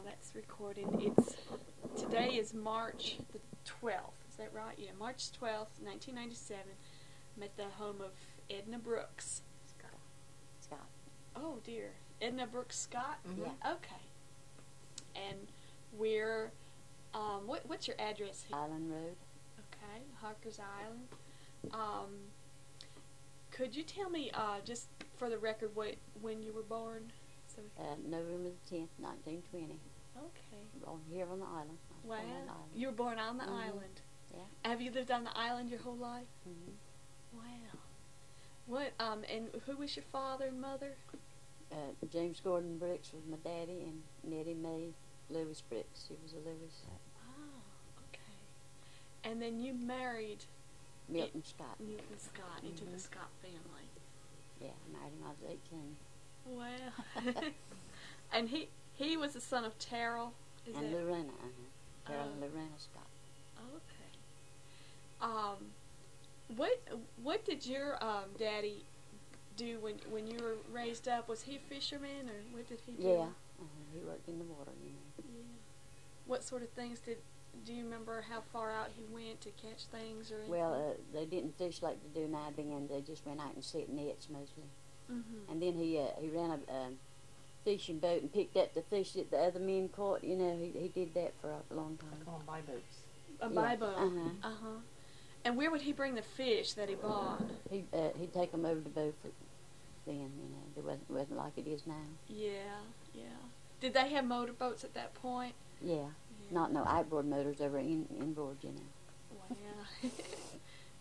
that's recorded. Today is March the 12th. Is that right? Yeah, March 12th, 1997. I'm at the home of Edna Brooks Scott. Oh dear, Edna Brooks Scott. Mm-hmm. Yeah. Okay. And we're what's your address here? Island Road. Okay, Harkers Island. Could you tell me, just for the record, when you were born? So November the 10th, 1920. okay. Born here on the island. Wow. On the island. You were born on the Mm-hmm. island. Yeah. Have you lived on the island your whole life? Mm-hmm. Wow. What? And who was your father and mother? James Gordon Brooks was my daddy, and Nettie Mae Lewis Brooks. She was a Lewis. Oh, okay. And then you married Milton Scott. Milton Scott into the Scott family. Yeah, I married him when I was 18. Wow. And he was the son of Terrell. Is And that? Lorena, Carol and Oh. Lorena Scott. Okay. What did your daddy do when you were raised up? Was he a fisherman, or what did he do? Yeah, he worked in the water, you know. Yeah. What sort of things do you remember? How far out he went to catch things or anything? Well, they didn't fish like they do now, and they just went out and set nets mostly. Mm-hmm. And then he ran a fishing boat and picked up the fish that the other men caught. You know, he did that for a long time. They call them buy boats. A Yeah. buy boat. Uh-huh. Uh-huh. And where would he bring the fish that he bought? He'd take them over to Beaufort then, you know. It wasn't like it is now. Yeah, yeah. Did they have motorboats at that point? Yeah. Yeah. Not no outboard motors, they were inboard, you know. Wow.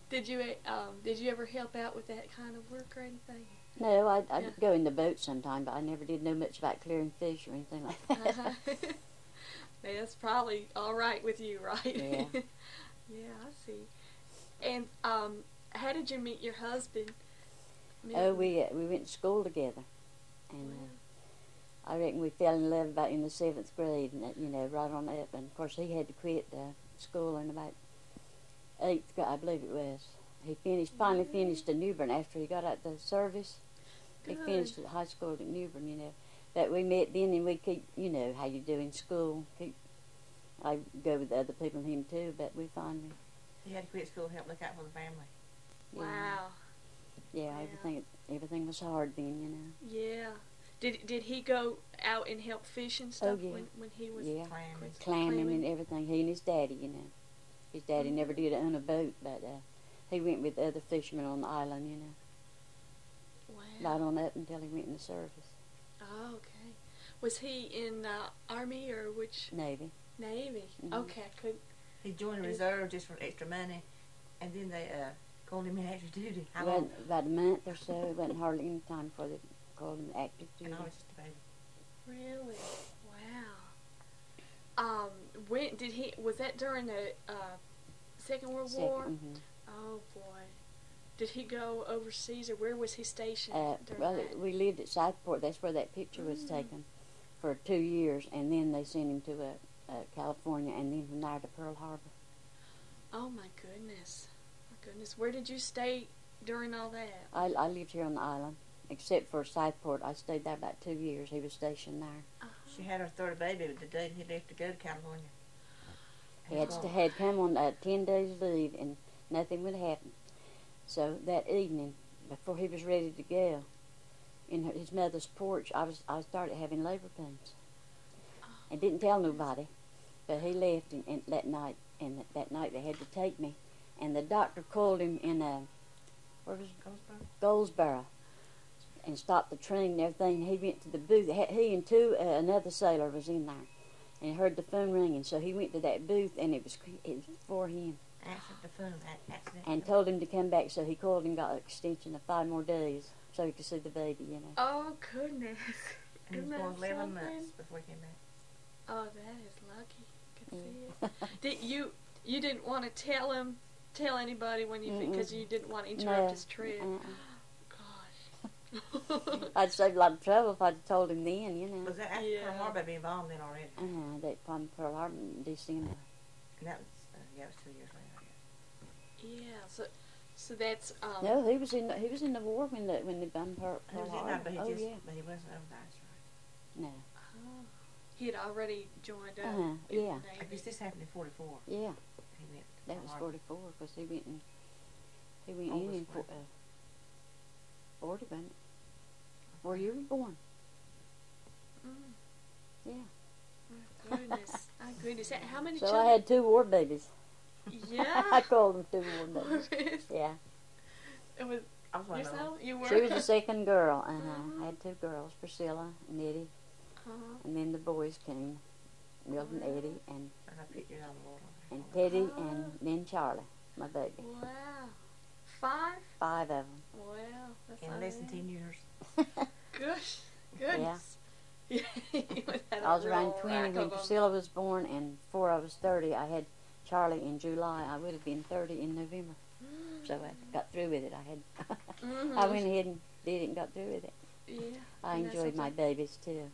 Did you ever help out with that kind of work or anything? No, I'd Yeah. go in the boat sometime, but I never did know much about clearing fish or anything like that. Uh-huh. That's probably all right with you, right? Yeah. Yeah, I see. And how did you meet your husband? Oh, we went to school together, and I reckon we fell in love about in the 7th grade, and you know, right on up. And of course, he had to quit school in about 8th grade, I believe it was. He finally finished at Newbern after he got out the service. Good. He finished at high school at Newbern, you know. But we met then, and we keep, you know, how you do in school. I go with the other people and him too, but we finally. He had to quit school to help look out for the family. Wow. Yeah, Yeah. everything was hard then, you know. Yeah. Did he go out and help fish and stuff yeah. when he was Yeah, Clamming. clamming and everything. He and his daddy, you know. His daddy never did own a boat, but he went with the other fishermen on the island, you know. Wow. Right on up until he went in the service. Oh, okay. Was he in Army or which? Navy. Navy. Mhm. Okay, I couldn't. He joined the reserve just for extra money, and then they called him in active duty. How Well, long? about a month or so. It wasn't hardly any time before they called him active duty. And I was just a baby. Really? Wow. When did he? Was that during the Second World War? Mm-hmm. Oh boy. Did he go overseas, or where was he stationed during Well, that? we lived at Southport. That's where that picture was taken for 2 years, and then they sent him to California, and then from there to Pearl Harbor. Oh my goodness. My goodness. Where did you stay during all that? I lived here on the island, except for Southport. I stayed there about 2 years. He was stationed there. She had her third baby the day he left to go to California. He had come on 10 days leave, and nothing would happen. So that evening, before he was ready to go, in his mother's porch, I started having labor pains. I didn't tell nobody, but he left and that night, and that night they had to take me, and the doctor called him in where was it? Goldsboro, and stopped the train and everything. He went to the booth. He and another sailor was in there, and he heard the phone ringing, so he went to that booth, and it was for him. Answered the phone accident. And told him to come back, so he called and got an extension of 5 more days so he could see the baby, you know. Oh goodness. And he was Isn't born that 11 something? months before he came back. Oh, that is lucky. Could see it. Did you didn't want to tell anybody when you because you didn't want to interrupt his trip. Gosh. I'd saved a lot of trouble if I'd told him then, you know. Was that after Pearl Harbor being bombed then already? That from Pearl Harbor in December. And that was, it was 2 years later. Yeah. So that's No, he was in the war when they bombed Pearl He was in Harbor. that, but he Oh yeah. but he wasn't over there, that's right. No. Oh. He had already joined up. Yeah. in the Navy. I guess this happened in 44. Yeah, He went to that was Harvard. 44 because he went in August in when? 40, wasn't it? Where you were born. Mm. Yeah. My goodness. My goodness. How many So children? I had 2 war babies. Yeah. I called them 2 war babies. Yeah. It was I was one of them. yourself? You were? She was the second girl, and Mhm. I had 2 girls, Priscilla and Eddie, Uh-huh. and then the boys came, Milton, Wow. Eddie, and And I picked it on the water. Teddy, Oh. and then Charlie, my baby. Wow. 5? 5 of them. Wow. That's In less than 10 years. Gosh. Goodness. Yeah. I was around 20 when Priscilla was born, and 4 of us 30. I had Charlie in July. I would have been 30 in November. So I got through with it. I went ahead and did it and got through with it. Yeah. I And that's enjoyed my something- babies too.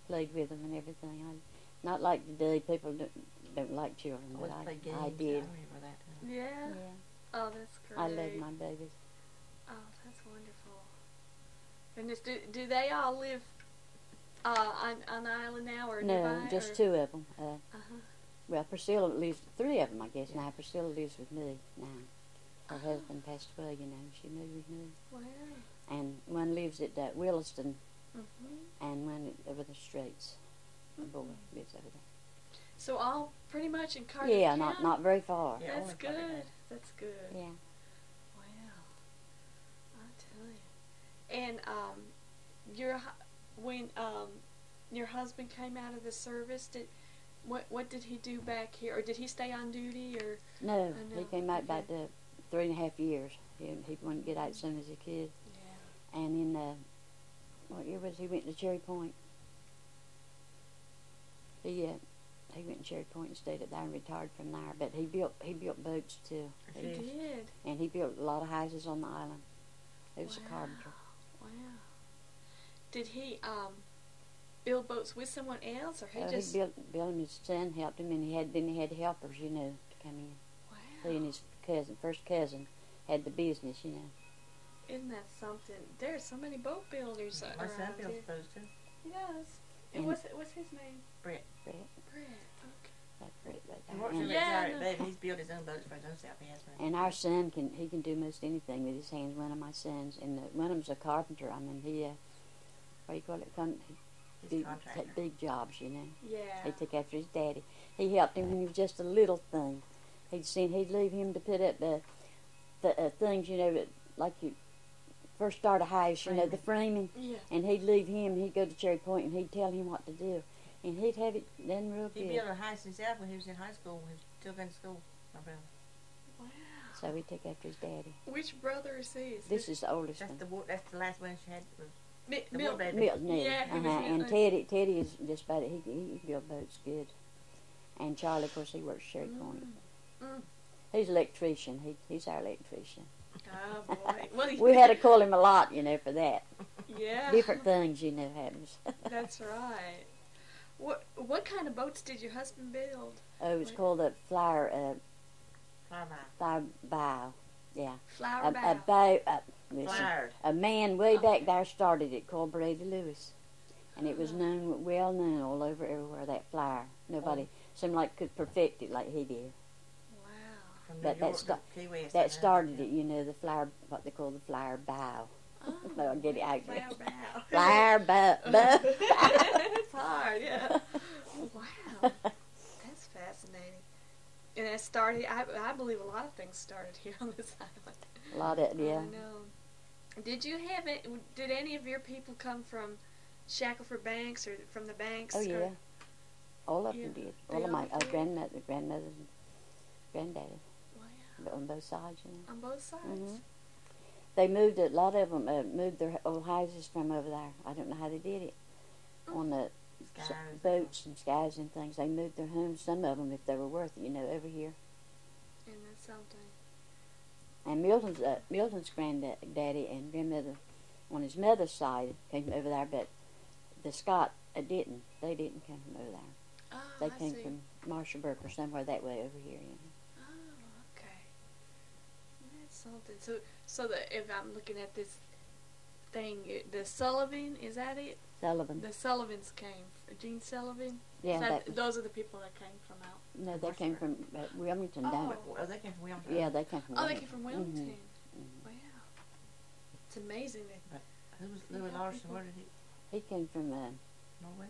Played with them and everything. Not like today, people don't like children, but Always play games. I did. remember that time. Yeah. Yeah. Oh, that's great. I love my babies. Oh, that's wonderful. Goodness, do they all live on the island now, or No, Dubai, just or? 2 of them. Uh-huh. Well, Priscilla lives, 3 of them, I guess. Now Priscilla lives with me now. Her husband passed away, She moved with me. Wow. And one lives at Williston, Mm-hmm. and one over the Straits. A boy lives over there. So all pretty much in Carter Yeah, County? not very far. Yeah, That's only Carter good. County. That's good. Yeah. Wow. I tell you. And when your husband came out of the service, what did he do back here, or did he stay on duty, or? No, Oh, he no. came out about Okay. 3.5 years. He wanted to get out as soon as he could. Yeah. And in what year was he went to Cherry Point? He went to Cherry Point and stayed up there and retired from there. But he built boats too. He did. And he built a lot of houses on the island. He was a carpenter. Wow. Did he build boats with someone else, or he He just? built him. His son helped him, and he had helpers, to come in. Wow. He and his first cousin, had the business, Isn't that something? There's so many boat builders My around son builds here. boats too. He does. And And- what's his name? Brett. Brett. Okay. That's great right He there. works in And, the Yeah, retired no. baby. He's built his own boats for his own South husband. and our son can do most anything with his hands. One of my sons, and one of them's a carpenter. I mean, he what do you call it? He's a contractor. Big jobs, Yeah. He took after his daddy. He helped him when he was just a little thing. He'd leave him to put up the things, that, like you first start a house, the framing. Yeah. And he'd leave him. He'd go to Cherry Point, and he'd tell him what to do, and he'd have it done real He good. built a house himself when he was in high school. He was still going to school. My brother. Wow. So he took after his daddy. Which brother is he? This is the oldest That's one. that's the last one she had. Was the Milton. war baby. Milton, Yeah, he was And Milton. Teddy is just about it. He built boats good. And Charlie, of course, he works Cherry Point. Mm. He's an electrician. He's our electrician. Oh boy. Well, We had to call him a lot, for that. Yeah. Different things, happens. That's right. What kind of boats did your husband build? Oh, it's called a flower bow. Yeah. Flower A bow. bow. Listen, Flowered. a man way back there started it called Brady Lewis. And it was well known all over everywhere, that flower. Nobody seemed like could perfect it like he did. Wow. From But New York that to Key West, I That know. started it, the flower, what they call the flower bow. Oh, No, get it out. flower bow. Flower bow. It's hard, yeah. Wow. That's fascinating. And it started, I believe a lot of things started here on this island. A lot of, yeah. I know. Did you have it, did any of your people come from Shackleford Banks, or from the Banks? Oh, or- yeah. All of Yeah, them did. they All of my all did? grandmothers and granddaddy, Wow. on both sides, On both sides? Mhm. They moved, a lot of them moved their old houses from over there. I don't know how they did it. On the Skies. boats and skies and things. They moved their homes, some of them, if they were worth it, over here. And that's something. And Milton's granddaddy and grandmother on his mother's side came over there, but the Scott didn't. They didn't come from over there. Oh, They I came see. from Marshallburg or somewhere that way over here. Oh, okay. That's something. So that if I'm looking at this thing. The Sullivan, is that it? Sullivan. The Sullivans came. Gene Sullivan? Yeah, those are the people that came from out. no, they came from Wilmington down. Oh, they came from Wilmington. Yeah, they came from Oh, they Wilmington. came from Wilmington. Mhm. Wow. It's amazing that. Who was Louis Larson? Where did he? He came from, Norway.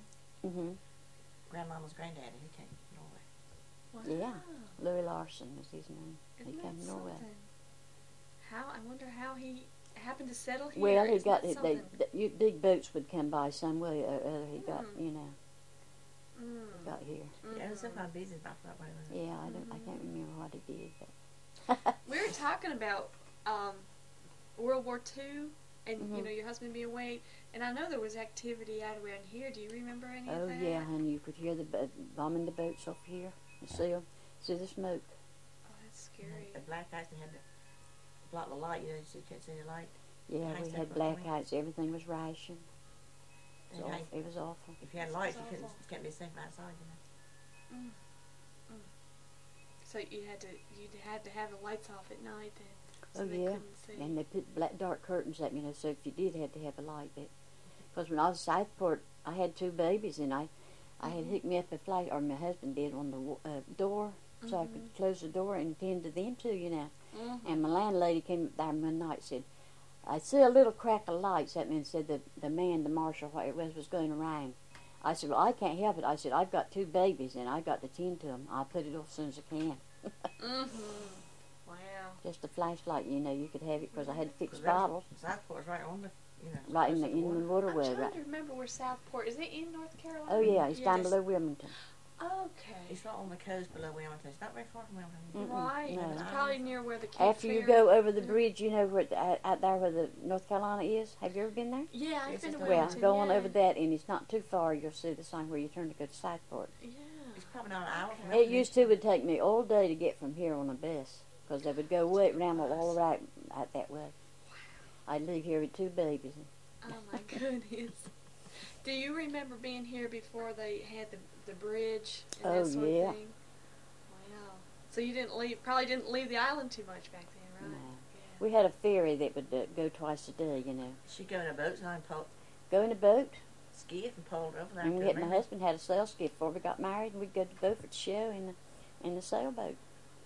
Grandmama's granddaddy. He came from Norway. Wow. Yeah. Louis Larson was his name. Isn't He came that from Norway. something? I wonder how he happened to settle here. Well, he Isn't got that they something? big boats would come by some way or other. He got got here. Yeah, it was some kind of business about that way. Yeah, I can't remember what he did, but We were talking about World War II and your husband being away, and I know there was activity out around here. Do you remember any of that? oh yeah, and you could hear the bombing the boats off here. You see the smoke. Oh, that's scary. The black guys, they had to block the light. You know, so you couldn't see the light. Yeah, Nice we stuff had like that. blackouts. Everything was rationed. And how It was awful. if you had lights, you It's couldn't be safe outside. You know. So you'd had to have the lights off at night then. So Oh they yeah, couldn't see. and they put black dark curtains up, so if you did have to have a light. Because when I was at Southport, I had 2 babies, and I had hooked me up a flash, or my husband did, on the door, so I could close the door and tend to them too, And my landlady came up there one night and said, I see a little crack of lights up, and said the man, the marshal, what it was going around. I said, well, I can't help it. I said, I've got 2 babies, and I've got to tend to them. I'll put it off as soon as I can. Wow. Just a flashlight, you could have it, because I had to fix bottles. Southport's right on the, Right in the waterway, I'm trying right? to remember where Southport is. It in North Carolina? Oh yeah, it's down Yes. below Wilmington. Okay. It's right on the coast below Wilmington. It's not very far from Wilmington. Right. no. It's probably near where the kids After you go over the bridge, where out there where the North Carolina is. Have you ever been there? Yeah, I've been to Well, Wilmington. go on yeah. over that, and it's not too far. You'll see the sign where you turn to go to Southport. Yeah. It's probably not an hour from It Wilmington. used to would take me all day to get from here on a bus, because they would go way around all right out that way. I'd leave here with 2 babies. Oh my goodness. Do you remember being here before they had the bridge and Oh, that sort yeah. of thing? Wow. So you probably didn't leave the island too much back then, right? No. Yeah. We had a ferry that would go twice a day, She'd go in a boat, so I'd Go in a boat, skiff and pulled over there. and my husband had a sail skiff before we got married, and we'd go to the Beaufort show in the sailboat.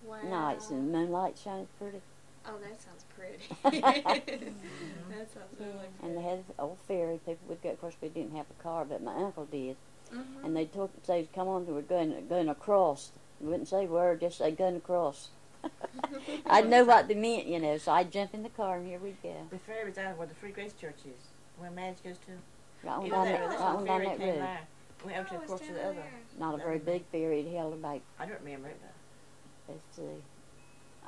Wow. Nights, and the moonlight shining pretty. Oh, that sounds pretty. That sounds really pretty. And they had an old ferry. People would go. Of course, we didn't have a car, but my uncle did. Mm-hmm. And they'd say, "Come on, we're going across." We wouldn't say word, just say going across. I'd know what they meant, so I'd jump in the car, and here we'd go. The ferry was out where the Free Grace Church is, where Madge goes to. Right on It down was that, there. That's right when on the down ferry that came road. by. We went over to Oh, the it's course to down the other. there. Not a very big ferry. It held about, I don't remember it, but let's see,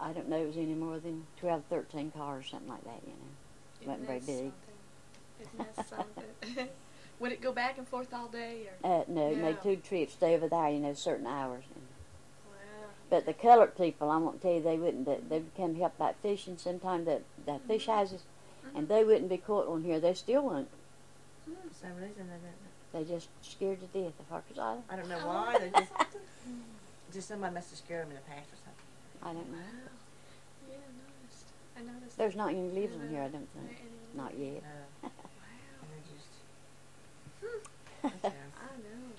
I don't know, it was any more than 12, 13 cars, something like that, It wasn't very big. Isn't that something? Would it go back and forth all day? Or? No, Yeah. made 2 trips, stay over there, certain hours. Wow. But the colored people, I won't tell you, they wouldn't. They would come help out fishing. Sometimes the fish houses, and they wouldn't be caught on here. They still wouldn't. for some reason They just scared to death of Harkers Island. I don't know Oh. why. They just somebody must have scared them in the past or something. I don't know. Wow. Yeah, I noticed. There's not any lives on here, I don't think. Right, Not yet. Wow. And they just. I know.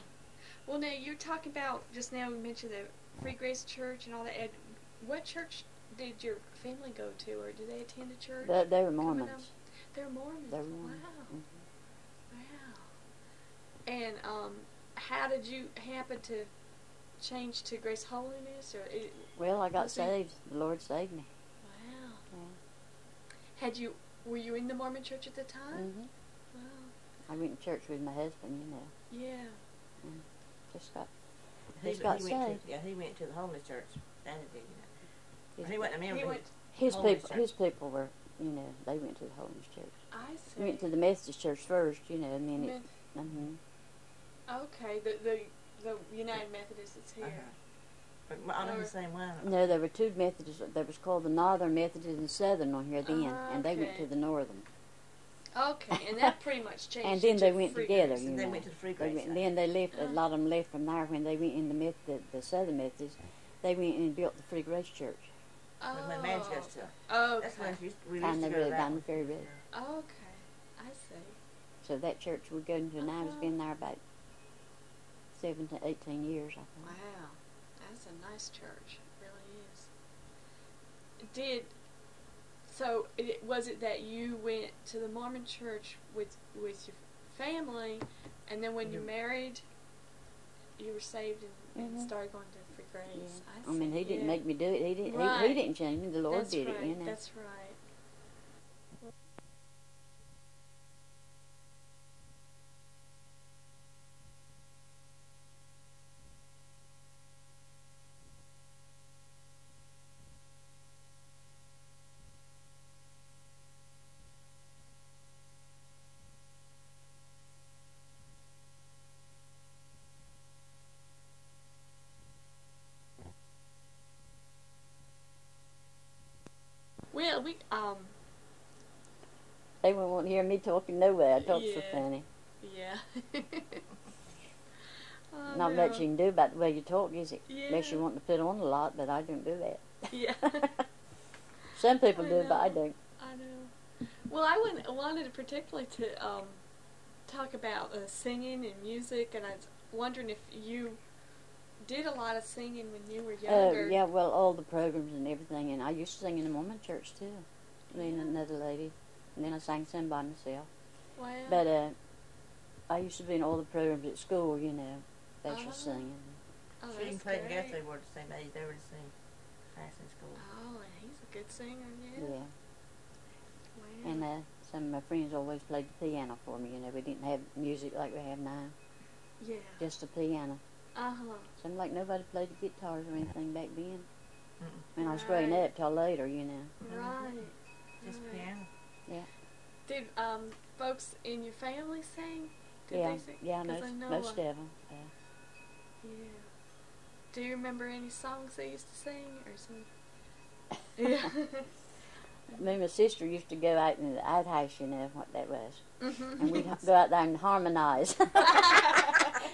Well, now you're talking about just now. We mentioned the Free Grace Church and all that. What church did your family go to, or did they attend a church? They were coming up? Mormons. They're Mormons. They were Mormons. Wow. Mhm. Wow. And how did you happen to change to Grace Holiness, or? Well, I got Was it- saved. The Lord saved me. Wow. Yeah. Were you in the Mormon church at the time? Hmm. Wow. I went to church with my husband, Yeah. Just got He He's got went saved. to, he went to the homeless church. That did, his, He wasn't a member. He went. his Holiness people. church. His people were, they went to the Holiness Church. I see. We went to the Methodist Church first, and then it. Okay, the United Methodist that's here. But I know the same one. No, there were 2 Methodists. There was called the Northern Methodist and Southern on here then, and they went Okay. to the Northern. Okay, and that pretty much changed. And then it they to went Free together, Grace. you They know. went to the Free They Grace. went, then they left. A lot of them left from there when they went in the Southern Methodist. They went and built the Free Grace Church. When Madge goes to. Oh, That's okay. when we Down used the to go to road, that down one. the ferry road. Okay, I So that church we go to now has been there about 17, 18 years, I think. Wow, that's a nice church. It really is. Was it that you went to the Mormon church with your family, and then when you married, you were saved and started going to Free Grace? Yeah. I mean, he didn't make me do it. He didn't. Right. He didn't change me. The Lord That's did right. it. You know. That's right. Well, They wouldn't want to hear me talking no way. I talk so Yeah. funny. yeah. Oh, Not no. much you can do about the way you talk, is it? Yeah. Unless you want to put on a lot, but I don't do that. Yeah. Some people I do, but I know. don't. I know. Well, I wanted particularly to talk about singing and music, and I was wondering if you did a lot of singing when you were younger. Yeah, well, all the programs and everything, and I used to sing in the Mormon church too. Me and another lady, and then I sang some by myself. Wow. But I used to be in all the programs at school, you know, special singing. Oh, She and that's Clayton great. Guthrie were the same age. They were the same class in school. Oh, and he's a good singer, yeah. Yeah. Wow. And some of my friends always played the piano for me. You know, we didn't have music like we have now, yeah. just the piano. Uh-huh. Seemed like nobody played the guitars or anything back then. Mm-mm. When I was growing Right. up till later, you know. Right. Just Right. piano. Did folks in your family sing? Did Yeah, they sing? yeah, 'Cause I know, most of them. Yeah. Do you remember any songs they used to sing or something? Yeah. Me and my sister used to go out in the outhouse, you know what that was. Mhm. And we'd go out there and harmonize.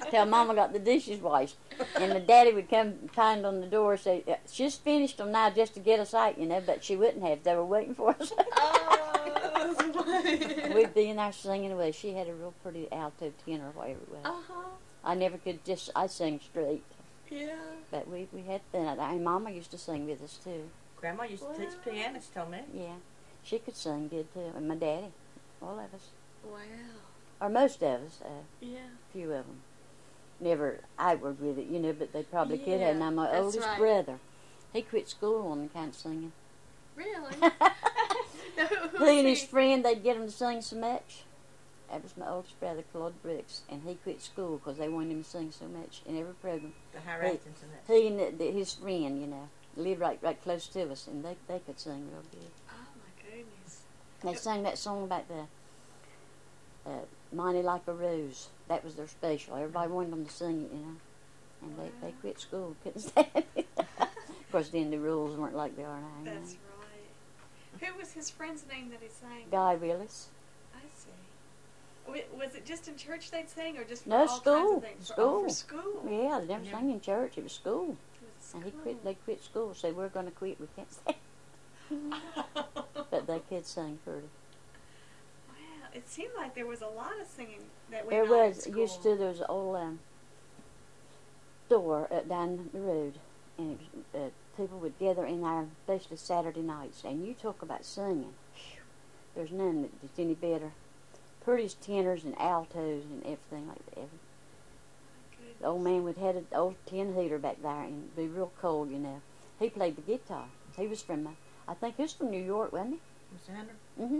Till Mama got the dishes washed. And the daddy would come pound on the door and say, she's finished them now just to get us out, you know, but she wouldn't have. They were waiting for us. Oh, that's funny. We'd be in there singing away. She had a real pretty alto tenor or whatever it was. Uh-huh. I never could I sang straight. Yeah. But we had fun out there. And Mama used to sing with us, too. Grandma used to teach Wow. piano, she told me. Yeah. She could sing good, too. And my daddy. All of us. Wow. Or most of us. Yeah. A few of them. Never outward with it, you know, but they probably could Yeah, have. Now, my that's oldest right. brother, he quit school on account of singing. Really? He and his friend, they'd get him to sing so much. That was my oldest brother, Edna Brooks, and he quit school because they wanted him to sing so much in every program. The high ratings and that. He and his friend, you know, lived right close to us, and they could sing real good. Oh, my goodness. They sang that song about the Mighty Like a Rose. That was their special. Everybody wanted them to sing it, you know. And they quit school, couldn't stand it. Of course, then the rules weren't like they are now. You That's know. right. Who was his friend's name that he sang? Guy Willis. I see. Was it just in church they'd sing, or just for No, all school. kinds of things? School. For school. Yeah, they never Yeah. sang in church. It was school. It And was they quit school. Said, we're going to quit. We can't sing. But they could sing pretty. Wow, it seemed like there was a lot of singing that There went on was, at used to, school. there was an old store down the road. And it was, people would gather in there, especially Saturday nights. And you talk about singing. Whew, there's none that's any better. Prettiest tenors and altos and everything like that. The old man would have an old tin heater back there and it'd be real cold, you know. He played the guitar. He was from, I think he was from New York, wasn't Mr. Hunter? he? Mm-hmm.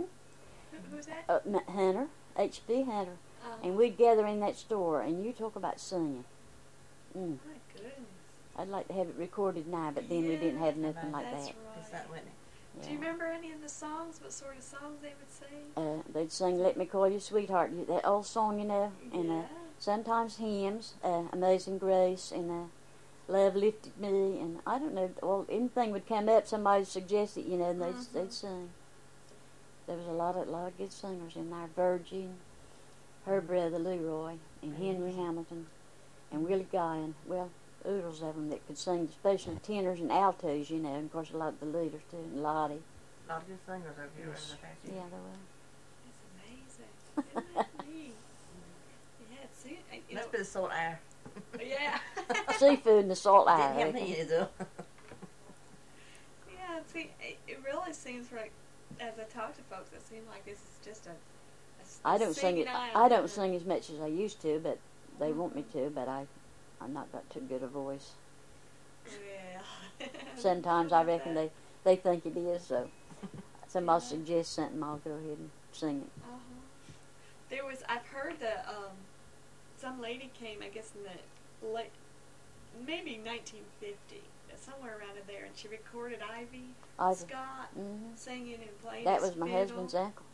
Who's that? Hunter, H.B. Hunter. Oh, And we'd gather in that store and you talk about singing. my goodness. I'd like to have it recorded now, but then we didn't have nothing like That's that. It's right. that Whitney. Yeah. Do you remember any of the songs? What sort of songs they would sing? They'd sing "Let Me Call You Sweetheart," that old song, you know, and Yeah. sometimes hymns, "Amazing Grace," and "Love Lifted Me," and I don't know. Well, anything would come up, somebody suggested, you know, and they'd sing. There was a lot of good singers in there. Virgin, her brother Leroy, and Henry Hamilton, and Willie Guyan. Well, oodles of them that could sing, especially tenors and altos, you know, and of course a lot of the leaders too, and Lottie. A lot of good singers over here over the past year. Yeah, there were. That's amazing. Isn't that neat? you know. That's been the salt air. Yeah. Seafood and the salt Didn't eye. help me either. Yeah, see, it really seems like, as I talk to folks, it seems like this is just a I don't sing it. island. I don't sing as much as I used to, but they want me to. But I'm not got too good a voice. Yeah. Sometimes I reckon they think it is. So somebody suggests something, I'll go ahead and sing it. I've heard that some lady came, I guess in the late, maybe 1950, somewhere around in there, and she recorded Ivy Scott singing and playing. That his was my fiddle. husband's uncle.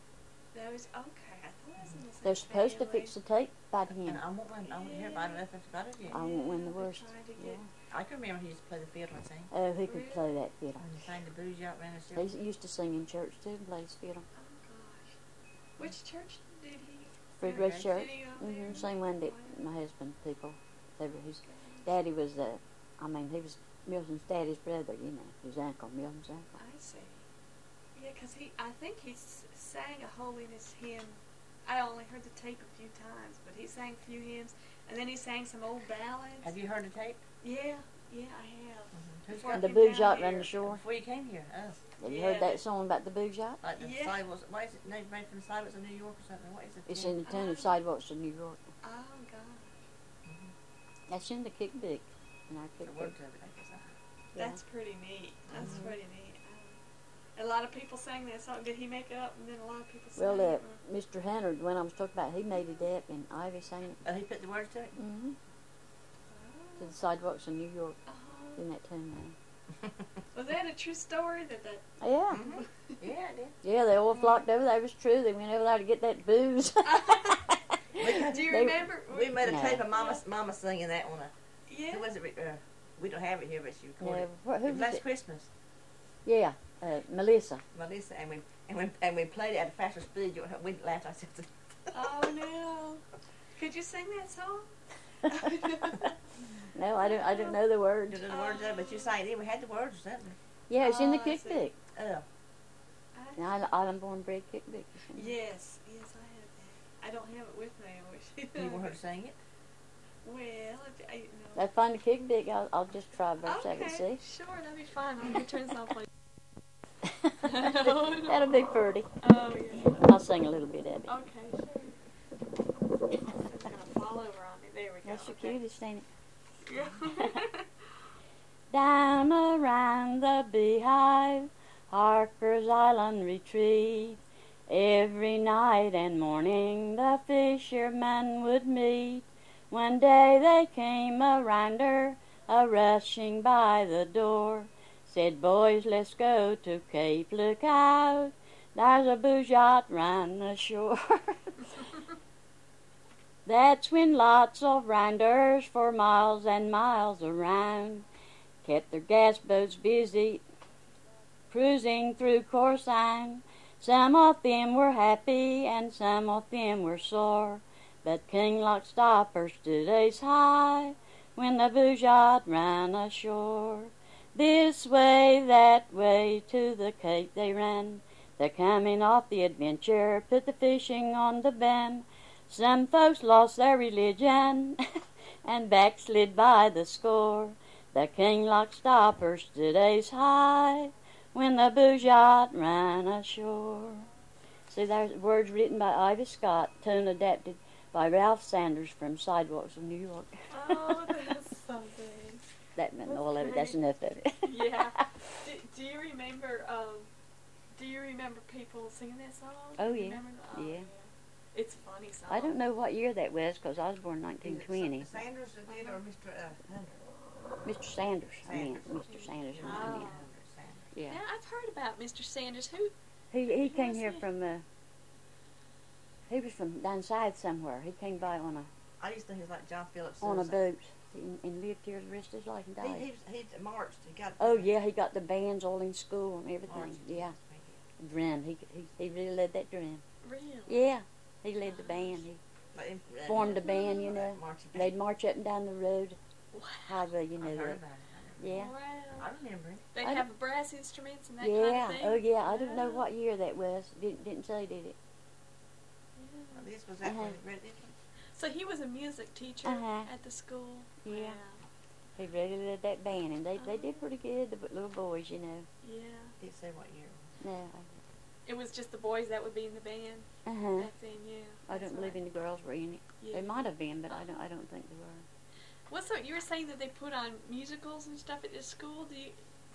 That was okay. I thought that was in the same They're supposed to family. fix the tape by him. And I won't win. I won't hear about it if about it yet. I won't win the worst. Yeah. I can remember he used to play the fiddle, I think. Oh, he could play that fiddle. When he sang the Booze Yacht ran the show. He used to sing in church too and play his fiddle. Oh gosh. Which church did he? Free Grace Okay. Church. Did he go there? Same one that my husband people. His daddy was he was Milton's daddy's brother, you know, his uncle, Milton's uncle. I see. Yeah, because I think he sang a holiness hymn. I only heard the tape a few times, but he sang a few hymns, and then he sang some old ballads. Have you heard the tape? Yeah, I have. Who's Before I got The came Booze down Yacht here. run the shore. Before you came here, Have you Yeah, heard that but- song about the Booze Yacht? like the Yeah. sidewalks. What is it? Named from the sidewalks of New York or something? What is it? It's in the tune of Sidewalks of New York. Oh gosh, That's in the kickback. In our The kickback. words of it, I guess. Yeah. that's pretty neat. That's pretty neat. A lot of people sang that song. Did he make it up? And then a lot of people sang Well, it. Mr. Hunter, when I was talking about, he made it up, and Ivy sang it. Oh, he put the words to it? To the Sidewalks of New York. Oh. In that tune now. Was that a true story? That Yeah. Mm-hmm. Yeah, I did. Yeah, they all flocked over there. It was true. They went over there to get that booze. Do you remember? We made a No. tape of Mama singing that one. Yeah. Who was it? We don't have it here, but she recorded Yeah, it. who It was was last it? Christmas. Yeah, Melissa. Melissa, and we played it at a faster speed. We laughed ourselves. Oh no! Could you sing that song? No, I don't know the You words. know the words of it, but you sang it. We had the words or something. Yeah, it's in the Oh, I see. kickback. Oh. Island Born Bred kickback. Yes, I have that. I don't have it with me. I wish. You want her to sing it? Well, if I I find the kickback. I'll just try verse okay, 7, see? sure, that'd be fine. I'm gonna turn this off. That'll be pretty. Oh yeah. I'll sing a little bit of it. Okay, sure. It's gonna fall over on me. There we go. That's the okay. cutest, ain't it? Yeah. Down around the beehive, Harkers Island retreat. Every night and morning the fishermen would meet. One day they came around her, a-rushing by the door. Said, boys, let's go to Cape Lookout. There's a booze yacht round the shore. That's when lots of rounders for miles and miles around kept their gas boats busy, cruising through Coruscant. Some of them were happy and some of them were sore, but King Lockstopper stood ace high when the Booze Yacht ran ashore. This way, that way, to the Cape they ran. The coming off the adventure put the fishing on the ban. Some folks lost their religion and backslid by the score. The King Lockstopper stood ace high when the Booze Yacht ran ashore. See, there's words written by Ivy Scott, tune adapted by Ralph Sanders from Sidewalks of New York. Oh, that's something. That meant That's all of it. great. That's enough of it. Yeah. Do you remember? Do you remember people singing that song? Oh, Do you yeah. remember that? Yeah. It's a funny song. I don't know what year that was because I was born in 1920. Sanders did or Mr. Hunter? Mr. Sanders. I mean, Sanders. Mr. Sanders. Oh. Yeah. Yeah, I've heard about Mr. Sanders. Who? He came was here he? from he was from down south somewhere. He came by on I used to think he was like John Phillips. a boat and lived here the rest of his life and died. He marched. He got. Oh yeah, he got the bands all in school and everything. Marched. Yeah, drum. He really led that drum. Really? Yeah, he led the band. He formed a band, you know. They'd march up and down the road. Wow. Highway, you know. I heard that. about it. Yeah. Wow. I remember it. They I have brass instruments and that Yeah. kind of thing. Oh yeah. I don't know what year that was. Didn't say, did it? Well, this was that Uh-huh. when he read it. So he was a music teacher at the school? Yeah. Wow. He really loved that band, and they did pretty good, the little boys, you know. Yeah. Did say what year? No. It was just the boys that would be in the band? Back then, yeah. I don't believe any girls were in it. Yeah. They might have been, but I don't think they were. Well, so you were saying that they put on musicals and stuff at this school?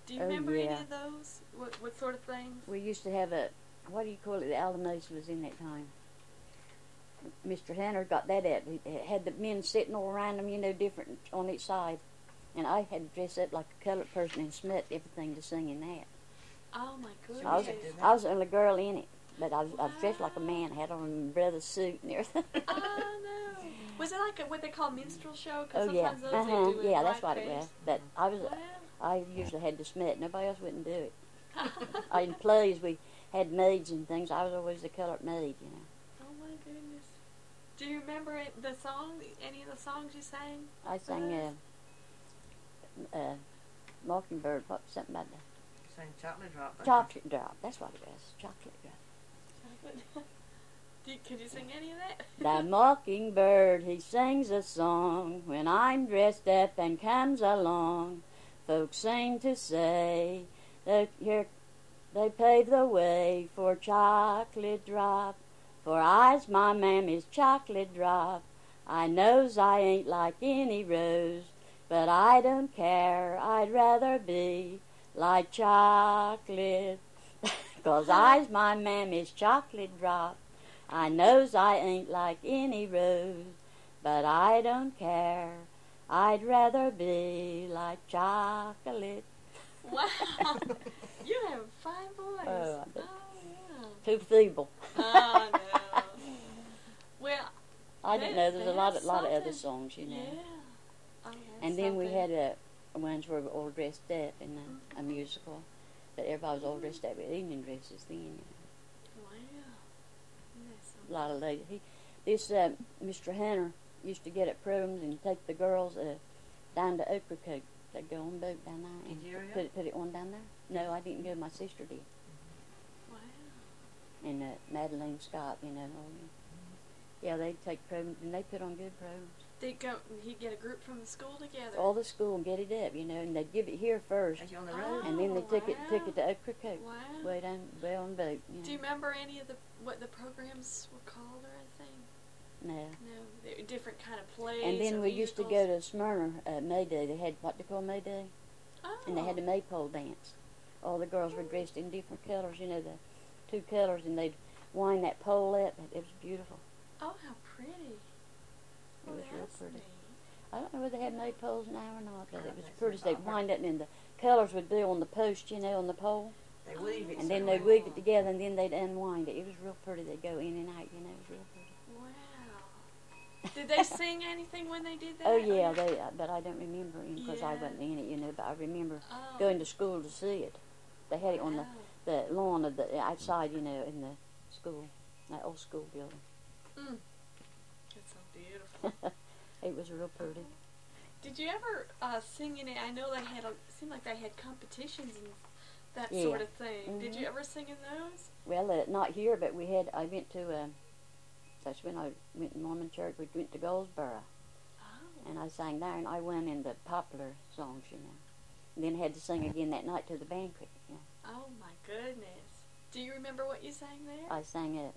Do you remember any of those? What sort of things? We used to have what do you call it? The Alamos was in that time. Mr. Hunter got that at. He had the men sitting all around them, you know, different on each side. And I had to dress up like a colored person and smut everything to sing in that. Oh, my goodness. I was the only girl in it, but I was dressed like a man. I had on my brother's suit and everything. Oh, no. Was it like what they call minstrel show? Oh, yeah. Those they do yeah, that's what it was. But Wow. I usually had to smut. Nobody else wouldn't do it. In plays, we had maids and things. I was always the colored maid, you know. Oh, my goodness. Do you remember the song, any of the songs you sang? I sang Mockingbird, something about that. Sang Chocolate Drop. Chocolate Drop, that's what it was. Chocolate Drop. Could you sing any of that? The mockingbird, he sings a song when I'm dressed up and comes along. Folks seem to say that here they pave the way for Chocolate Drop. For I's my mammy's Chocolate Drop. I knows I ain't like any rose, but I don't care. I'd rather be like chocolate. 'Cause I's my mammy's Chocolate Drop. I knows I ain't like any rose, but I don't care. I'd rather be like chocolate. Wow. You have a fine voice. Oh, yeah. Too feeble. Oh, no. Well, I didn't know there's a lot of other songs, you know. Yeah. Oh, And then we had ones where we were all dressed up in a musical, but everybody was all dressed up with evening dresses then. You know. Wow. A lot of ladies. Mr. Hunter used to get at programs and take the girls down to Ocracoke. They'd go on a boat down there and put it on down there. No, I didn't go. My sister did. Wow. And Madeline Scott, you know. Yeah, they'd take programs and they put on good programs. He'd get a group from the school together. All the school and get it up, you know, and they'd give it here first. On the road. And then they took it to Ocracoke. Wow. Way on the boat. You know. Do you remember any of what the programs were called or anything? No. No, they were different kind of plays. And then or we used to go to Smyrna May Day. They had what they call May Day. Oh. And they had the maypole dance. All the girls were dressed in different colors, you know, the two colors, and they'd wind that pole up. It was beautiful. Oh, how pretty. It was real That's pretty. neat. I don't know whether they had maypoles now or not, but it was pretty. They'd wind up, and the colors would be on the post, you know, on the pole. They weave it. And then they'd weave it together, and then they'd unwind it. It was real pretty. They'd go in and out, you know, it was real pretty. Wow. Did they sing anything when they did that? Oh, yeah, but I don't remember because I wasn't in it, you know, but I remember going to school to see it. They had it on the lawn of the outside, you know, in the school, that old school building. Mm. That's so beautiful. It was real pretty. Did you ever sing in it? I know seemed like they had competitions and that Yeah. sort of thing. Mm-hmm. Did you ever sing in those? Well, not here, but I went to, that's when I went to Mormon church, we went to Goldsboro. Oh. And I sang there, and I won in the popular songs, you know. And then had to sing again that night to the banquet, you know. Oh, my goodness. Do you remember what you sang there? I sang it,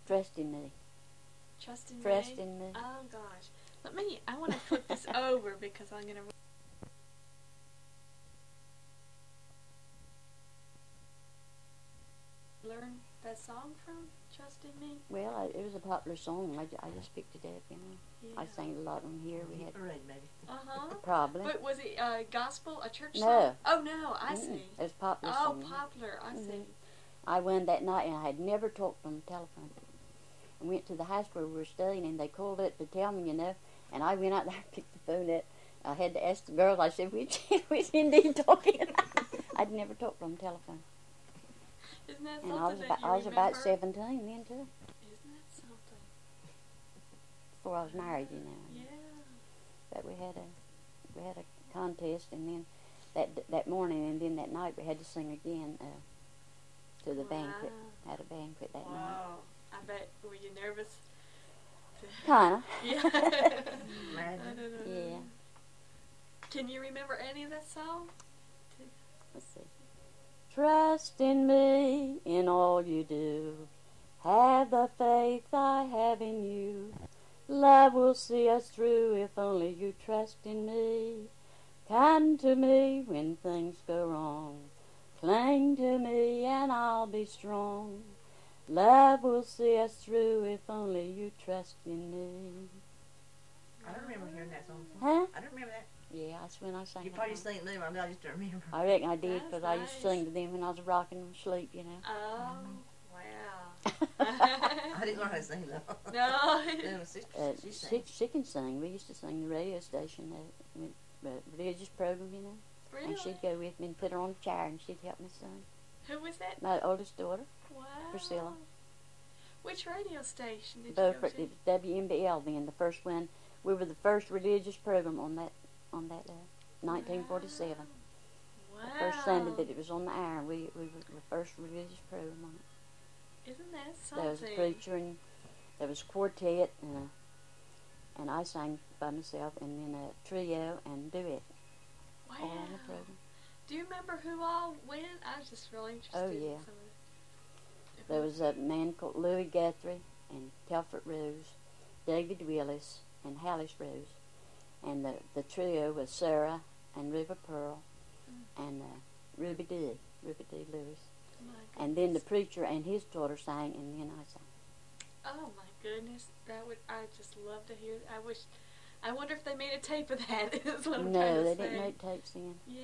Trust in Me. Trust in Me? Trust in Me. Oh, gosh. I want to flip this over because I'm going to... learn that song from Trust in Me? Well, it was a popular song. I just picked it up, you know. Yeah. I sang a lot on here. We had Parade, maybe. Uh-huh. probably. But was it gospel, a church No. song? Oh, no, I Mm-mm. see. It was a popular Oh, song. popular, I see. I won that night, and I had never talked on the telephone. I went to the house where we were staying, and they called up to tell me, you know, and I went out there and picked the phone up. I had to ask the girls, I said, which indeed talking? I'd never talked on the telephone. Isn't that And something I was about 17 then, too, Isn't that something? before I was married, you know. Yeah. But we had a contest, and then that morning, and then that night we had to sing again to the banquet. Had a banquet that night. Wow. I bet, were you nervous? Kinda. Yeah. Imagine. Yeah. Can you remember any of that song? Let's see. Trust in me in all you do. Have the faith I have in you. Love will see us through if only you trust in me. Come to me when things go wrong. Cling to me and I'll be strong. Love will see us through if only you trust in me. I don't remember hearing that song before. Huh? I don't remember that. Yeah, that's when I sang You that probably song. sing it now, I just don't remember. I reckon I did, That's because I used to nice. sing to them when I was rocking them to sleep, you know. Oh, wow. I didn't learn how to sing though. No. No, my sister, she sang. She can sing. We used to sing the radio station, religious program, you know. Really? And she'd go with me and put her on a chair and she'd help me sing. Who was that? My oldest daughter, Wow. Priscilla. Which radio station did you both go it to? was WMBL then, the first one. We were the first religious program on that 1947. Wow. The first Sunday that it was on the air, we were the first religious program on it. Isn't that There was something? a preacher and there was a quartet and I sang by myself, and then a trio and duet Wow. all on the program. Do you remember who all went? I was just really interested Oh, in yeah. some of it. There was a man called Louis Guthrie and Telford Rose, David Willis, and Hallis Rose. And the trio was Sarah and River Pearl and Ruby D. Lewis. My And then the goodness. preacher and his daughter sang, and then I sang. Oh my goodness, I just love to hear. I wonder if they made a tape of that. Is what I'm trying No, to they say. didn't make tapes then. Yeah,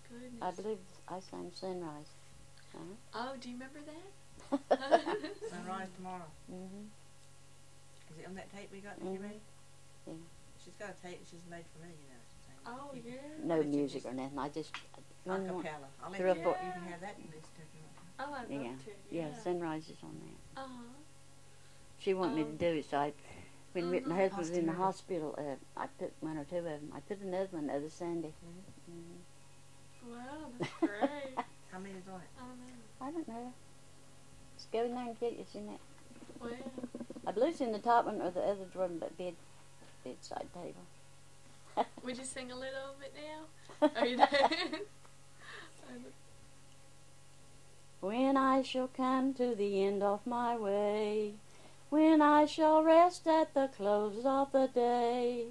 goodness. I believe I sang Sunrise. Oh, do you remember that? Sunrise tomorrow. Mm-hmm. Is it on that tape we got that you made? Yeah. She's got a tape she's made for me, you know. She's saying, Oh you can- yeah. No But you music just- or nothing. I just Acapella. I'll let Through a you, book. you can have that in this if you want. Oh, I'd love yeah, to. yeah. Sunrise is on that. Uh-huh. She wanted me to do it, so when my husband was in the Posterity. hospital, I put one or two of them. I put another one the other Sunday. Mm-hmm. Wow, that's great. How many's on it? I don't know. I don't know. Let's go in there and get it. It's in that. Wow. I believe it's in the top one or the other drawer, but bedside table. Would you sing a little of it now? Are you done? When I shall come to the end of my way, when I shall rest at the close of the day,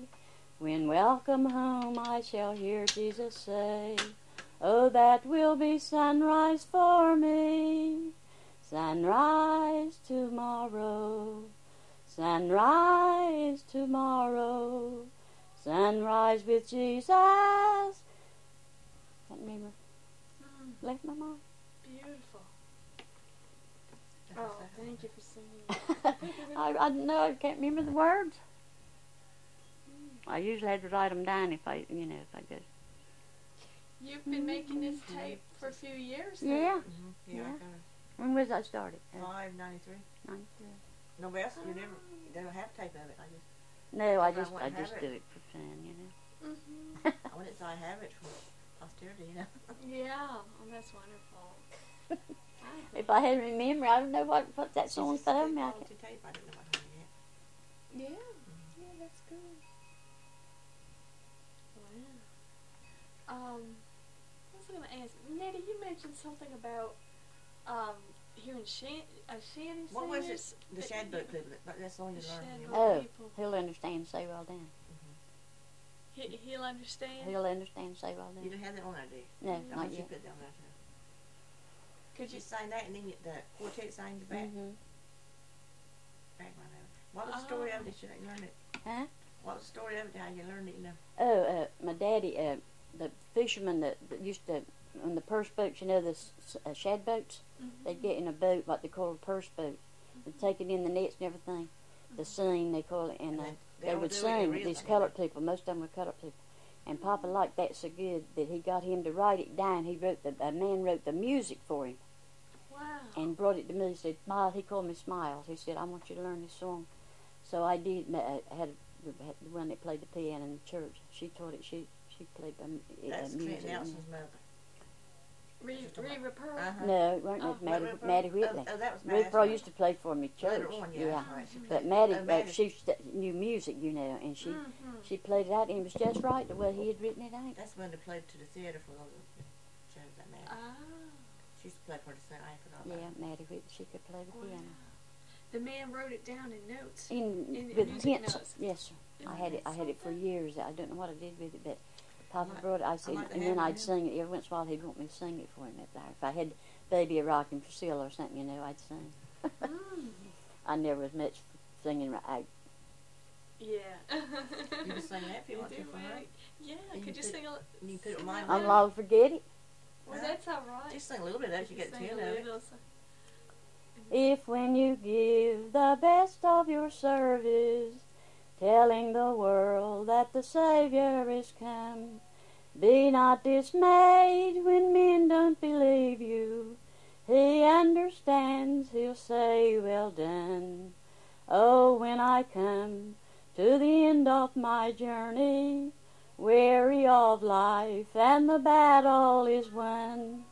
when welcome home I shall hear Jesus say, oh, that will be sunrise for me, sunrise tomorrow, sunrise tomorrow, sunrise with Jesus. Can't remember. Left my mind. Beautiful. That's Oh, that thank one. you for singing. I know I can't remember the words. I usually had to write them down if I go. You've been making this tape for a few years now. Yeah. Mm-hmm. Yeah, Yeah. I got her. When was I started? 593. 93. Nobody else, you never, they don't have tape of it. I just, No, I If I just wouldn't have do it. it for fun, you know. Mm-hmm. I want it so I have it for posterity, you know. Yeah, oh, that's wonderful. If I had remembered, I don't know what that song's It's a for me. big I quality tape. I didn't know what happened yet. Yeah, yeah, that's good. Wow. What was I going to ask? Nettie, you mentioned something about hearing shanty singers. What was it? The Shadboat people. That's the one you The learned. Shadboat. You know? Oh, people. he'll understand, say well done. He'll understand. He'll understand, say well You done. didn't have that on there, do you? No, I not want you yet. to put that on there too. Could You you? sang that and then the quartet sang the back. Mm-hmm. Back one of it. What was the story of it? Did you learn it? Huh? What was the story of it? How you learned it? You know. Oh, my daddy, the fishermen that used to, on the purse boats, you know, the shad boats, they'd get in a boat, what they call a purse boat, and take it in the nets and everything, the scene, they call it, and they all would do it in sing, real these time. colored people, most of them were colored people. And Papa liked that so good that he got him to write it down. He wrote a man wrote the music for him Wow. and brought it to me. He said, Smile, he called me Smiles. He said, I want you to learn this song. So I did. I had the one that played the piano in the church. She taught it. She played That's music. Clint Nelson's mother. Repro. No, it weren't Maddie Whitley. Oh, that was Repro used to play for me at church. Later on, yeah. Right. But Maddie, she knew music, you know, and she played it out, and it was just right the way he had written it out. That's when they played to the theater for all the shows that Maddie. She used to play for the same. I forgot about Yeah, Maddie Whitley, she could play the piano. The man wrote it down in notes. With pencil. Yes, sir. I had it for years. I don't know what I did with it, but Papa brought it. I said, and then I'd sing it every once in a while. He'd want me to sing it for him up there. If I had Baby a Rockin' Priscilla or something, you know, I'd sing. I never was much singing. Yeah. You can sing that if you want to for her. Yeah. Could you sing a? You put it on mine. I'm long forget it. Well, that's all right. Just sing a little bit as you get to it. If when you give the best of your service, telling the world that the Savior is come, be not dismayed when men don't believe you. He understands, he'll say, well done. Oh, when I come to the end of my journey, weary of life and the battle is won,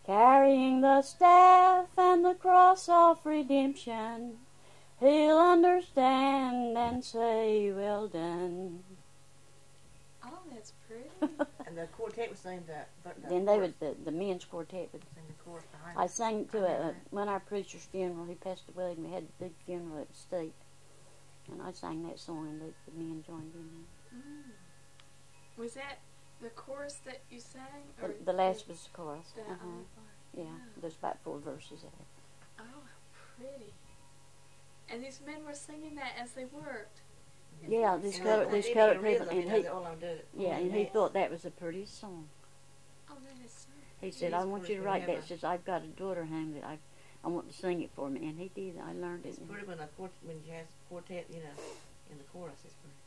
carrying the staff and the cross of redemption, he'll understand and say, well done. Oh, that's pretty. And the quartet was saying that. Then they would, the men's quartet would sing the chorus behind. I sang to when our preacher's funeral, he passed away, and we had a big funeral at the state. And I sang that song, and the men joined in. Was that the chorus that you sang? Or The last was the chorus. Yeah, there's about 4 verses of it. Oh, how pretty. And these men were singing that as they worked. Yeah, these colored people, and he thought that was the prettiest song. Oh, that is so. He said, I want you to write that. Says, I've got a daughter home that I want to sing it for me, and he did. I learned it. It's pretty when you have quartet, you know, in the chorus, it's pretty,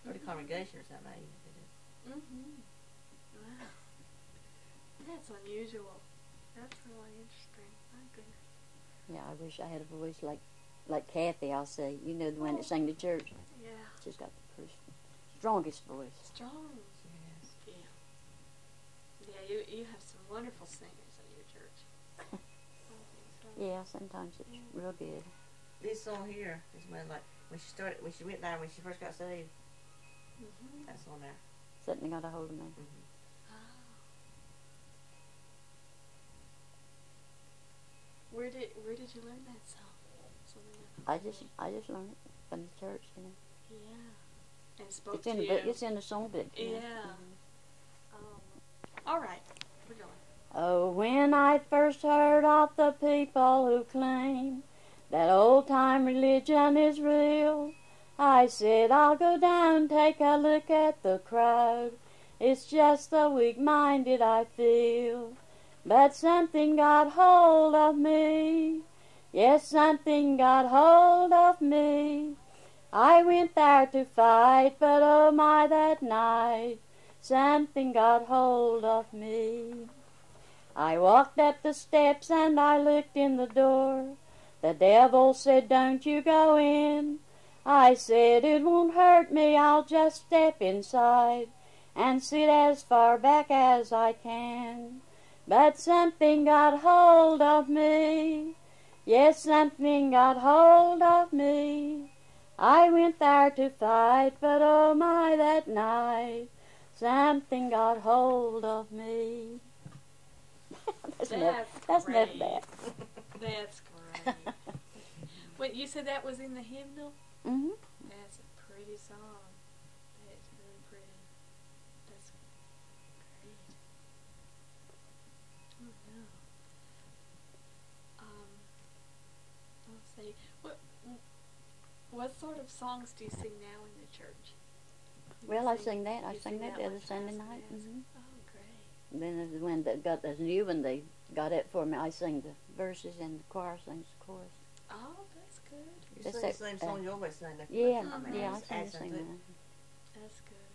or the congregation or something. Wow, that's unusual. That's really interesting. My goodness. Yeah, I wish I had a voice like Kathy. I'll say, you know, the one that sang the church. Yeah. She's got the strongest voice. Strong. Yes. Yeah. Yeah. You have some wonderful singers in your church. Yeah, sometimes it's real good. This song here is when she went down when she first got saved. That song there. Something got a hold of me. Where did you learn that song? I just learned it from the church, you know. Yeah. And spoke it's in the book. It's in the songbook. Yeah. All right. We're going. Oh, when I first heard of the people who claim that old-time religion is real, I said, I'll go down, take a look at the crowd. It's just the weak-minded I feel. But something got hold of me. Yes, something got hold of me. I went there to fight, but oh my, that night, something got hold of me. I walked up the steps and I looked in the door. The devil said, don't you go in. I said, it won't hurt me, I'll just step inside and sit as far back as I can. But something got hold of me. Yes, something got hold of me. I went there to fight, but oh my, that night, something got hold of me. That's enough that. That's great. Wait, you said that was in the hymnal? Mm-hmm. That's a pretty song. That's really pretty. That's great. Oh, no. Let's see. What sort of songs do you sing now in the church? Well, I sing that. I sang that the other Sunday night. Oh, great. And then the one that got the new one, they got it for me. I sing the verses and the choir sings the chorus. Oh, that's good. You sing the same song you always sing. Yeah, I sing that. That's good.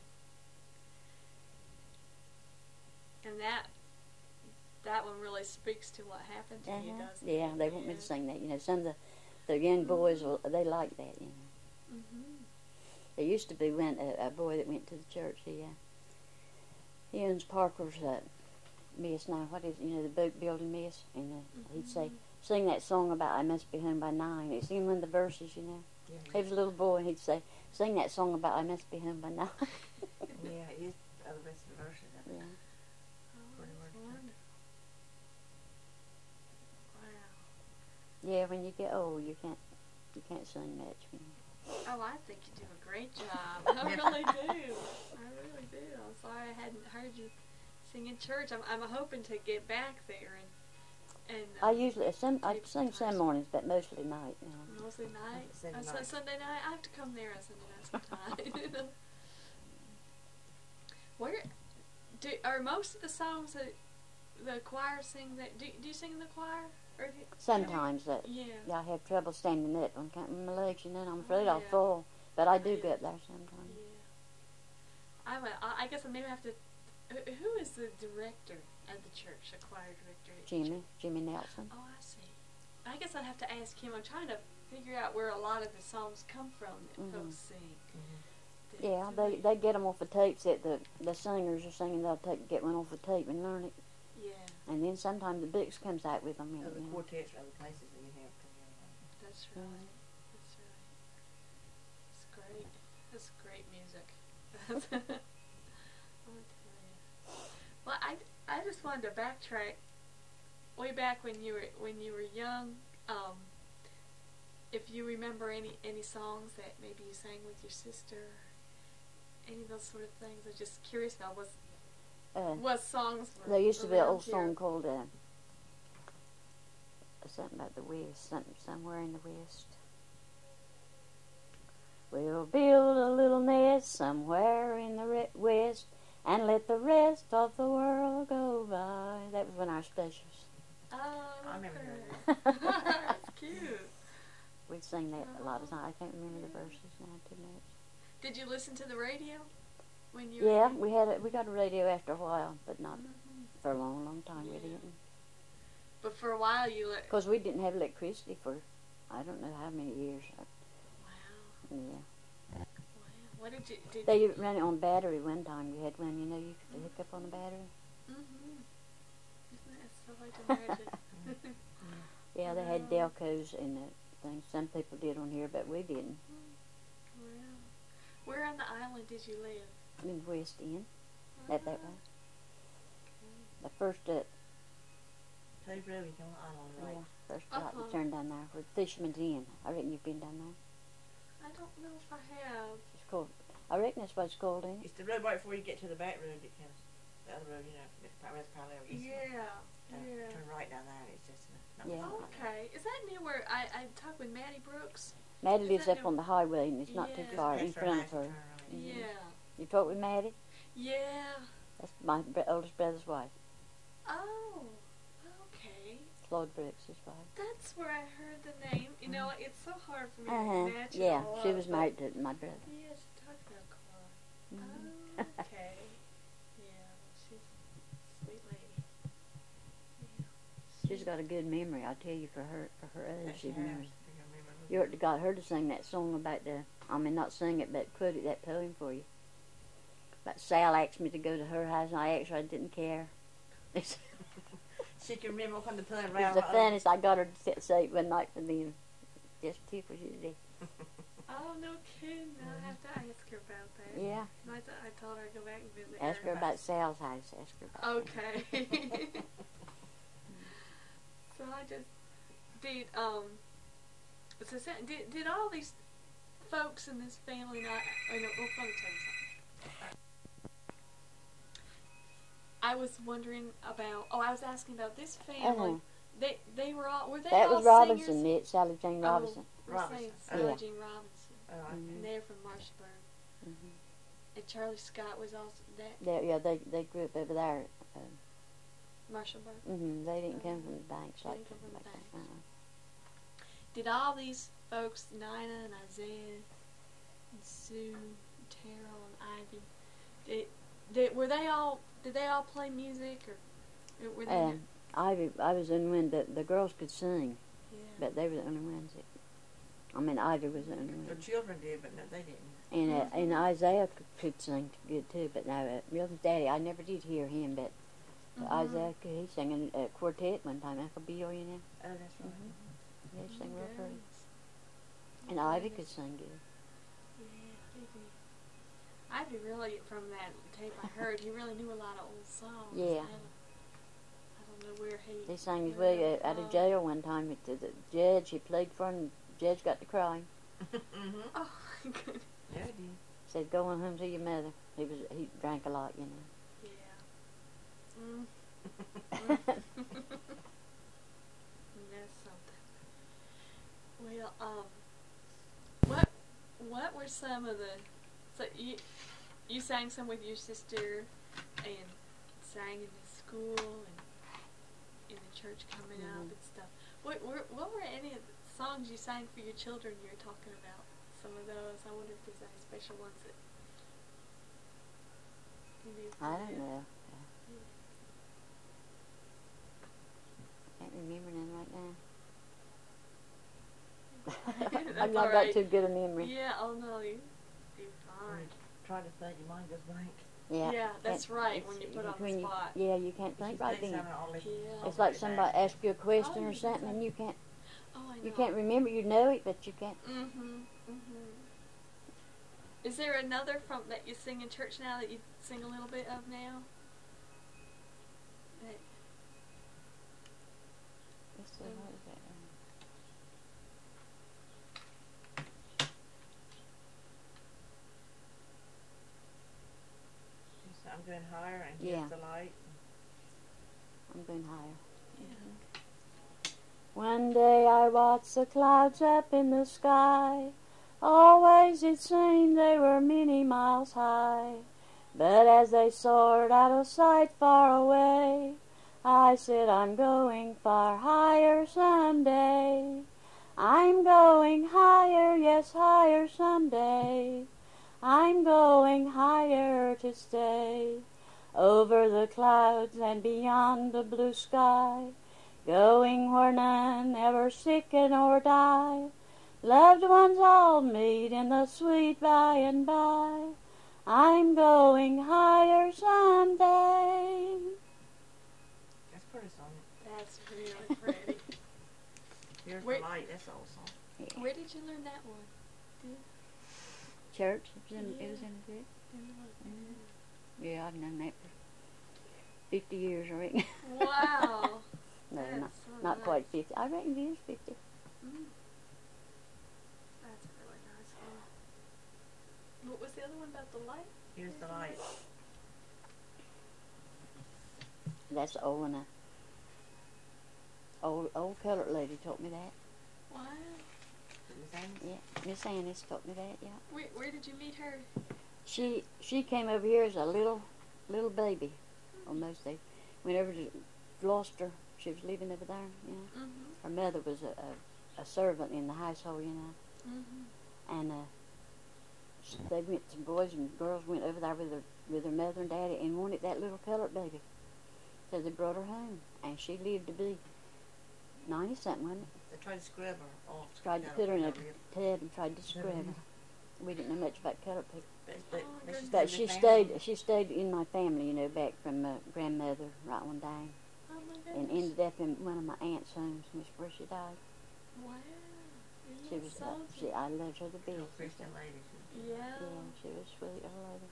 And that one really speaks to what happened to you, doesn't it? Yeah, they want me to sing that. You know, some of the young boys, they like that, you know. There used to be a boy that went to the church. He owns Harkers miss now. What is it? You know, the boat building miss? And he'd say, sing that song about I must be home by 9. It's in one of the verses, you know. Yeah. He was a little boy, and he'd say, sing that song about I must be home by 9. Yeah, it is the rest of the verses. Yeah. Pretty wonderful. Wow. Yeah, when you get old, you can't sing much. You know. Oh, I think you do a great job. I really do. I really do. I'm sorry I hadn't heard you sing in church. I'm hoping to get back there and I usually I sing some mornings, but mostly night. You know. Mostly night. Sunday night. I have to come there on Sunday night sometime. Where are most of the songs that the choir sing? That do you sing in the choir? Or Sometimes yeah, I have trouble standing up on account of my legs, you know. And I'm afraid I'll fall, but I do go up there sometimes. Yeah. I guess I maybe have to. Who is the director of the church? The choir director? Jimmy Nelson. Oh, I see. I guess I'd have to ask him. I'm trying to figure out where a lot of the songs come from that folks sing. Yeah, they get them off the tapes that the singers are singing. They'll get one off the tape and learn it. Yeah. And then sometimes the books comes out with them. The quartets or other places that you have. That's right. That's right. It's great. That's great music. I'll tell you. Well, I just wanted to backtrack way back when you were young. If you remember any songs that maybe you sang with your sister, any of those sort of things. I'm just curious about what songs were. There used to be an old here. song called something about the West, somewhere in the West. We'll build a little nest somewhere in the West and let the rest of the world go by. That was one of our specials. Oh, I remember hearing that. That's cute. We'd sing that a lot of times. I can't remember the verses now too much. Did you listen to the radio when you? Yeah, we got a radio after a while, but not for a long, long time. We didn't. But for a while you. Because we didn't have electricity for I don't know how many years. Wow. Yeah. Wow. What did you? They ran it on battery one time. You had one, you know, you could hook up on a battery. Isn't that so hard to imagine? Yeah, they had Delcos and things. Some people did on here, but we didn't. Wow. Where on the island did you live? In the West End. That way. The first Toad Road is on the island, right? Yeah, first right you turn down there where Fisherman's Inn. I reckon you've been down there. I don't know if I have. It's called. I reckon that's what it's called, ain't it? It's the road right before you get to the back road. It comes the other road, you know, that's parallel. Yeah. Turn right down there. It's just. Oh, okay. Is that near where I talked with Maddie Brooks? Maddie lives up on the highway and it's not too Yeah. far in front of her. Yeah. You talk with Maddie? Yeah. That's my oldest brother's wife. Oh. Okay. Claude Brooks' wife. That's where I heard the name. You know, it's so hard for me to match it Yeah, all she up, was married to my brother. Yeah, she talked about Claude. Oh, okay. Yeah, she's a sweet lady. Yeah. She's got a good memory, I'll tell you, for her age. She remembers. You got her to sing that song about not sing it, but quote it, that poem for you. But Sal asked me to go to her house, and I asked her, I didn't care. She can remember from the poem. It was the funniest. I got her to say it one night for them. Just tickles you to death. Oh, no kidding. I'll have to ask her about that. Yeah. I told her to go back and visit Ask her about Sal's house. Ask her about Okay. So I just did did all these folks in this family not let me tell you something. I was wondering about I was asking about this family. They were all that all was Robinson, singers? Nick, Sally Jane Robinson. Sally Jane Robinson. Mm-hmm. And they're from Marshburn. And Charlie Scott was also that. They grew up over there. Marshburn. They didn't come from the banks like that. that. Did all these folks, Nina and Isaiah and Sue, and Terrell and Ivy, did they all play music or were they? I was the only one that the girls could sing, Yeah. but they were the only ones that. Ivy was the only one. The children did, but no, they didn't. And Isaiah could sing good too, but no, Milton's daddy, I never did hear him, but Isaac, he sang in a quartet one time, Uncle Bill, you know. Oh, that's right. Yeah, he sang real pretty. And Ivy could sing good. Yeah, Ivy really, from that tape I heard, he really knew a lot of old songs. Yeah. I don't know where He sang his way out of jail one time to the judge. He played for him. The judge got to crying. Oh, good. Yeah, he did. Said, "Go on home to your mother." He drank a lot, you know. Yeah. That's something. Well, what were some of the? So you sang some with your sister, and sang in the school and in the church coming up and stuff. What were any of the songs you sang for your children you were talking about? Some of those. I wonder if there's any special ones that you knew. I don't know. Can't remember none right now. I'm not got too good a memory. Yeah, oh no, you're fine. Trying to think, your mind goes blank. Yeah, that's right, when you put on the spot. Yeah, you can't think right then. Yeah. It's like somebody asks you a question or something and you can't. Oh, I know. You can't remember. You know it, but you can't. Is there another from that you sing in church now that you sing a little bit of now? Let's see, what is that? I'm going higher and here's the light. I'm going higher. Yeah. One day I watched the clouds up in the sky. Always it seemed they were many miles high. But as they soared out of sight far away, I said, I'm going far higher someday. I'm going higher, yes, higher someday. I'm going higher to stay. Over the clouds and beyond the blue sky, going where none ever sicken or die. Loved ones all meet in the sweet by and by. I'm going higher someday. That's pretty song. That's really pretty. Here's the light. That's the old song. Yeah. Where did you learn that one? Church. It was in the church. Yeah, I've known that for 50 years, I reckon. Wow. No, not quite 50. I reckon it is 50. That's a really nice one. What was the other one about the light? Here's the light. That's old one. Old colored lady taught me that. Wow. Yeah, Miss Annis taught me that. Yeah. Where did you meet her? She came over here as a little baby. Almost. They went over to Gloucester. She was living over there. You know. Her mother was a servant in the household. You know. And they went. Some boys and girls went over there with their mother and daddy and wanted that little colored baby. So they brought her home, and she lived to be 90-something, wasn't it? They tried to scrub her off. Tried to put her in a tub and tried to scrub her. We didn't know much about colored people. But she stayed in my family, you know, back from grandmother right on down. Oh my goodness. And ended up in one of my aunt's homes where she died. Wow. She was I loved her the best. Christian lady. Yeah. Yeah, she was a sweet old lady.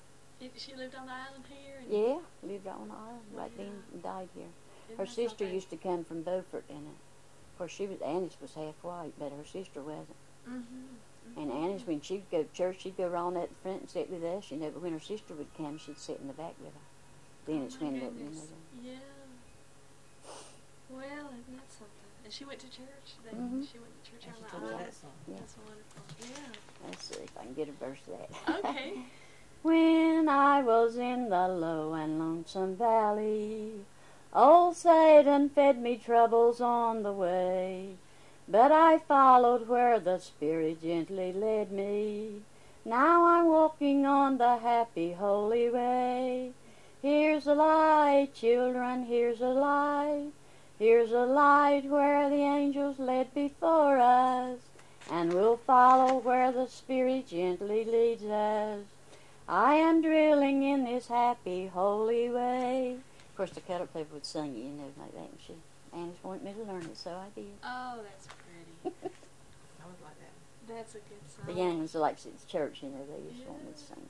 She lived on the island here? Yeah, lived right on the island, right then, and died here. Her sister used to come from Beaufort, and of course Annis was half white, but her sister wasn't. And Annis, when she'd go to church, she'd go around at the front and sit with us, you know, but when her sister would come, she'd sit in the back with her. Then it's when that, you know. Yeah. Well, isn't that something? And she went to church then? She went to church on the island? That song. Yeah. That's wonderful. Yeah. Let's see if I can get a verse of that. Okay. When I was in the low and lonesome valley, old Satan fed me troubles on the way. But I followed where the Spirit gently led me. Now I'm walking on the happy, holy way. Here's a light, children, here's a light. Here's a light where the angels led before us, and we'll follow where the Spirit gently leads us. I am drilling in this happy, holy way. course, the colored people would sing it, you know, like that. And Annie wanted me to learn it, so I did. Oh, that's pretty. I was like that. That's a good song. The young ones are like at church, you know, they just want me to sing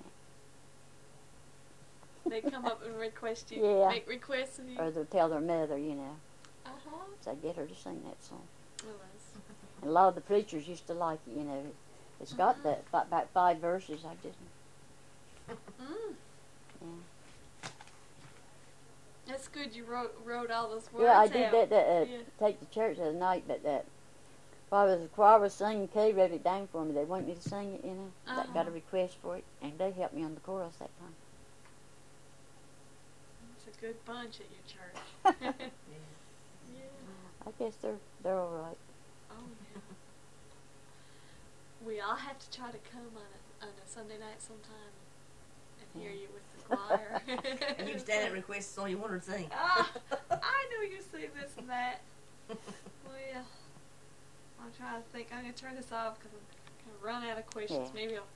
that. They come up and request you, Yeah. make requests of you. Or they'll tell their mother, you know. Uh-huh. So I'd get her to sing that song. Well, that's... And a lot of the preachers used to like it, you know. It's got about 5 verses. I just, Mm. yeah. That's good you wrote all those words Yeah, I out. did that take to church the other night, but while the choir was singing, Kay wrote it down for me. They wanted me to sing it, you know. I got a request for it, and they helped me on the chorus that time. It's a good bunch at your church. Yeah. I guess they're all right. Oh, yeah. We all have to try to come on a Sunday night sometime and hear you with the choir. And you stand and request a song you want her to sing. I know you see this and that. Well, I'm trying to think. I'm going to turn this off because I'm going to run out of questions. Yeah. Maybe I'll